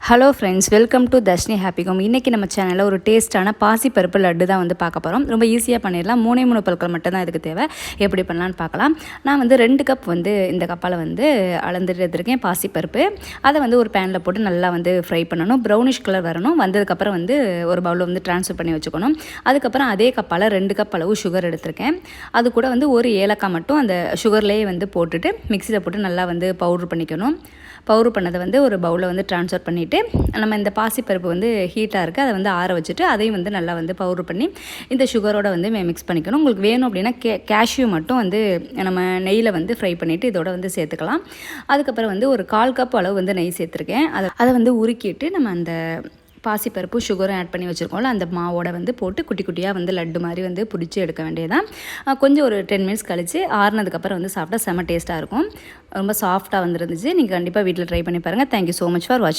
Hello friends, welcome to Darshini happy home. இன்றைக்கி நம்ம சேனலில் ஒரு டேஸ்ட்டான பாசிப்பருப்பு லட்டு தான் வந்து பார்க்க போகிறோம். ரொம்ப ஈஸியாக பண்ணிடலாம். 3 பொருட்கள் மட்டும் தான் இதுக்கு தேவை. எப்படி பண்ணலான்னு பார்க்கலாம். நான் வந்து 2 கப் வந்து இந்த கப்பால் வந்து அளந்துட்டு எடுத்துருக்கேன் பாசிப்பருப்பு. அதை வந்து ஒரு பேனில் போட்டு நல்லா வந்து ஃப்ரை பண்ணணும். ப்ரௌனிஷ் கலர் வரணும். வந்ததுக்கப்புறம் வந்து ஒரு பவுலில் வந்து ட்ரான்ஸ்ஃபர் பண்ணி வச்சுக்கணும். அதுக்கப்புறம் அதே கப்பால் 2 கப் அளவு சுகர் எடுத்திருக்கேன். அது கூட வந்து ஒரு ஏலக்காய் மட்டும் அந்த சுகர்லேயே வந்து போட்டுட்டு மிக்சியில் போட்டு நல்லா வந்து பவுட்ரு பண்ணிக்கணும். பவுட்ரு பண்ணதை வந்து ஒரு பவுலில் வந்து ட்ரான்ஸ்ஃபர் பண்ணிவிட்டு நம்ம இந்த பாசிப்பருப்பு வந்து ஹீட்டாக இருக்குது அதை வந்து ஆற வச்சுட்டு அதையும் வந்து நல்லா வந்து பவுட்ரு பண்ணி இந்த சுகரோட வந்து மிக்ஸ் பண்ணிக்கணும். உங்களுக்கு வேணும் அப்படின்னா கேஷ்யூ மட்டும் வந்து நம்ம நெய்யில் வந்து ஃப்ரை பண்ணிவிட்டு இதோட வந்து சேர்த்துக்கலாம். அதுக்கப்புறம் வந்து ஒரு 1/4 கப் அளவு வந்து நெய் சேர்த்துருக்கேன். அதை வந்து உருக்கிட்டு நம்ம அந்த பாசிப்பருப்பு சுகரும் ஆட் பண்ணி வச்சுருக்கோம்ல அந்த மாவோட வந்து போட்டு குட்டி குட்டியாக வந்து லட்டு மாதிரி வந்து பிடிச்சி எடுக்க வேண்டியதான். கொஞ்சம் ஒரு 10 மினிட்ஸ் கழித்து ஆறுனதுக்கப்புறம் வந்து சாப்பிட்டா செம்ம டேஸ்ட்டாக இருக்கும். ரொம்ப சாஃப்டாக வந்துருந்துச்சு. நீங்கள் கண்டிப்பாக வீட்டில் ட்ரை பண்ணி பாருங்கள். தேங்க்யூ ஸோ மச் ஃபார் வாட்சிங்.